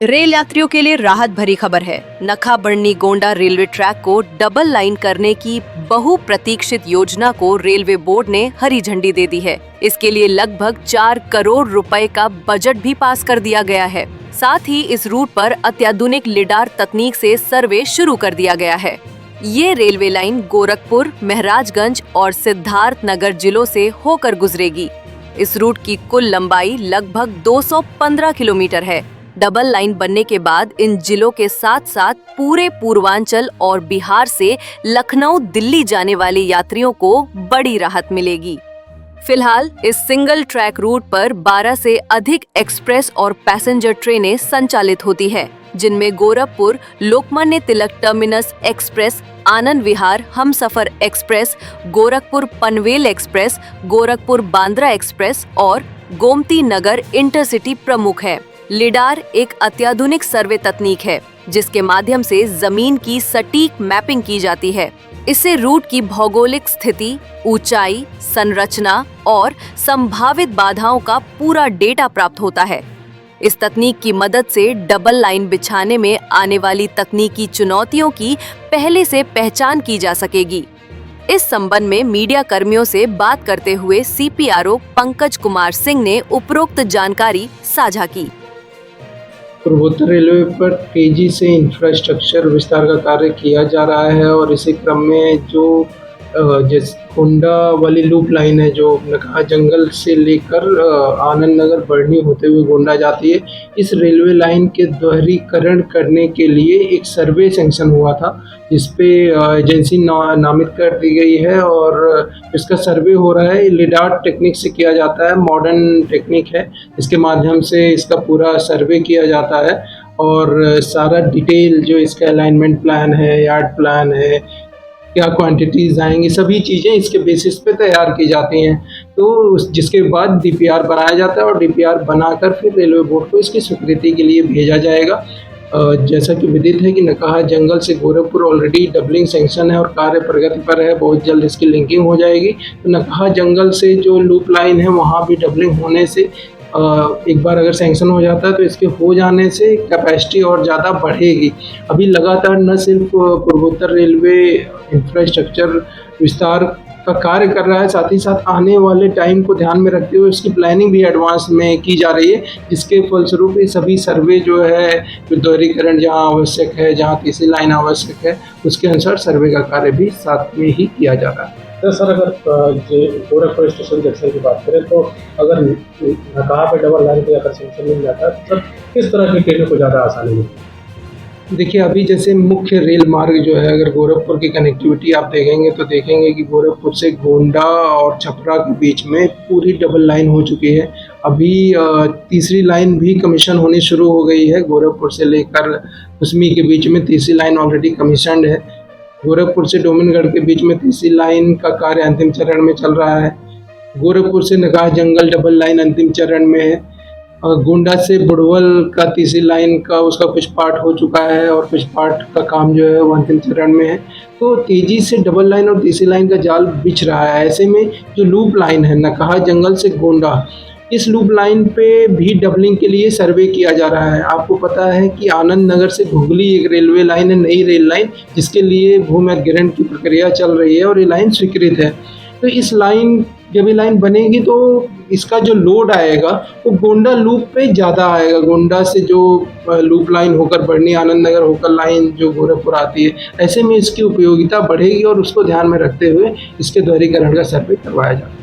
Rail यात्रियों के लिए राहत भरी खबर है। नखा बरनी गोंडा रेलवे ट्रैक को डबल लाइन करने की बहुप्रतीक्षित योजना को रेलवे बोर्ड ने हरी झंडी दे दी है। इसके लिए लगभग 4 करोड़ रुपए का बजट भी पास कर दिया गया है। साथ ही इस रूट पर अत्याधुनिक लिडार तकनीक से सर्वे शुरू कर दिया गया है। ये रेलवे लाइन गोरखपुर, महराजगंज और सिद्धार्थ नगर जिलों से होकर गुजरेगी। इस रूट की कुल लंबाई लगभग 215 किलोमीटर है। डबल लाइन बनने के बाद इन जिलों के साथ साथ पूरे पूर्वांचल और बिहार से लखनऊ, दिल्ली जाने वाले यात्रियों को बड़ी राहत मिलेगी। फिलहाल इस सिंगल ट्रैक रूट पर 12 से अधिक एक्सप्रेस और पैसेंजर ट्रेनें संचालित होती है, जिनमें Gorakhpur Lokmanya Tilak terminus express, Anand Vihar Humsafar express, Gorakhpur Panvel express, Gorakhpur Bandra express और गोमती नगर इंटरसिटी प्रमुख है। लिडार एक अत्याधुनिक सर्वे तकनीक है, जिसके माध्यम से जमीन की सटीक मैपिंग की जाती है। इससे रूट की भौगोलिक स्थिति, ऊंचाई, संरचना और संभावित बाधाओं का पूरा डेटा प्राप्त होता है। इस तकनीक की मदद से डबल लाइन बिछाने में आने वाली तकनीकी चुनौतियों की पहले से पहचान की जा सकेगी। इस संबंध में मीडिया कर्मियों से बात करते हुए CPRO पंकज कुमार सिंह ने उपरोक्त जानकारी साझा की। पूर्वोत्तर रेलवे पर तेजी से इंफ्रास्ट्रक्चर विस्तार का कार्य किया जा रहा है और इसी क्रम में जो गोंडा वाली लूप लाइन है, जो नखा जंगल से लेकर आनंद नगर बढ़नी होते हुए गोंडा जाती है, इस रेलवे लाइन के दोहरीकरण करने के लिए एक सर्वे सैंक्शन हुआ था, जिसपे एजेंसी नामित कर दी गई है और इसका सर्वे हो रहा है। लिडार टेक्निक से किया जाता है, मॉडर्न टेक्निक है। इसके माध्यम से इसका पूरा सर्वे किया जाता है और सारा डिटेल जो इसका अलाइनमेंट प्लान है, यार्ड प्लान है, क्या क्वांटिटीज़ आएंगी, सभी चीज़ें इसके बेसिस पे तैयार की जाती हैं। तो जिसके बाद DPR बनाया जाता है और DPR बनाकर फिर रेलवे बोर्ड को इसकी स्वीकृति के लिए भेजा जाएगा। जैसा कि विदित है कि नकाहा जंगल से गोरखपुर ऑलरेडी डबलिंग सैंक्शन है और कार्य प्रगति पर है, बहुत जल्द इसकी लिंकिंग हो जाएगी। तो नकाहा जंगल से जो लूप लाइन है वहाँ भी डबलिंग होने से एक बार अगर सैंक्शन हो जाता है तो इसके हो जाने से कैपेसिटी और ज़्यादा बढ़ेगी। अभी लगातार न सिर्फ पूर्वोत्तर रेलवे इंफ्रास्ट्रक्चर विस्तार का कार्य कर रहा है, साथ ही साथ आने वाले टाइम को ध्यान में रखते हुए उसकी प्लानिंग भी एडवांस में की जा रही है, जिसके फलस्वरूप ये सभी सर्वे जो है, दोहरीकरण जहाँ आवश्यक है, जहाँ तीसरी लाइन आवश्यक है, उसके अनुसार सर्वे का कार्य भी साथ में ही किया जा रहा है। तो सर, अगर गोरखपुर स्टेशन जंक्शन की बात करें तो अगर नकाहा पे डबल लाइन पे अगर सेंक्शन मिल जाता है तो सर किस तरह की ट्रेनों को ज़्यादा आसानी मिलती? देखिए, अभी जैसे मुख्य रेल मार्ग जो है, अगर गोरखपुर की कनेक्टिविटी आप देखेंगे तो देखेंगे कि गोरखपुर से गोंडा और छपरा के बीच में पूरी डबल लाइन हो चुकी है। अभी तीसरी लाइन भी कमीशन होनी शुरू हो गई है। गोरखपुर से लेकर कुसमी के बीच में तीसरी लाइन ऑलरेडी कमीशनड है। गोरखपुर से डोमनगढ़ के बीच में तीसरी लाइन का कार्य अंतिम चरण में चल रहा है। गोरखपुर से नकाहा जंगल डबल लाइन अंतिम चरण में है। गोंडा से बुड़वल का तीसरी लाइन का उसका कुछ पार्ट हो चुका है और कुछ पार्ट का काम जो है वो अंतिम चरण में है। तो तेजी से डबल लाइन और तीसरी लाइन का जाल बिछ रहा है। ऐसे में जो लूप लाइन है नकाहा जंगल से गोंडा, इस लूप लाइन पे भी डबलिंग के लिए सर्वे किया जा रहा है। आपको पता है कि आनंद नगर से घुगली एक रेलवे लाइन है, नई रेल लाइन, जिसके लिए भूमि अधिग्रहण की प्रक्रिया चल रही है और ये लाइन स्वीकृत है। तो इस लाइन, जब ये लाइन बनेगी तो इसका जो लोड आएगा वो गोंडा लूप पे ज़्यादा आएगा। गोंडा से जो लूप लाइन होकर बढ़नी, आनंद नगर होकर लाइन जो गोरखपुर आती है, ऐसे में इसकी उपयोगिता बढ़ेगी और उसको ध्यान में रखते हुए इसके दोहरीकरण का सर्वे करवाया जाता है।